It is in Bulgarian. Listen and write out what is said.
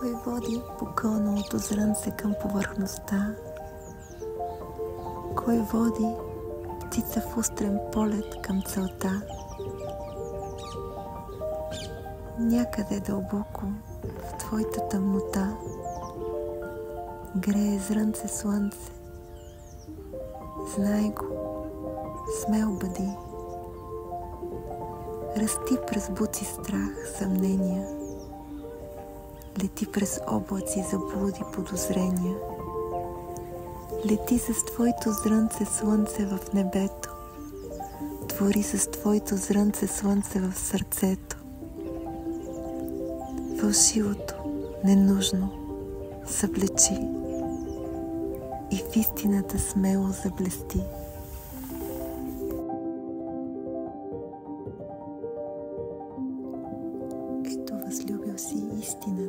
Кой води покълналото зрънце към повърхността? Кой води птица в устрем полет към целта? Някъде дълбоко в твоята тъмнота грее зрънце слънце. Знай го, смел бъди. Расти през буци страх, съмнения. Лети през облаци заблуди, подозрения. Лети с твоето зрънце слънце в небето. Твори с твоето зрънце слънце в сърцето. Фалшивото, ненужно, съблечи и в истината смело заблести. Ето възлюбил си истина.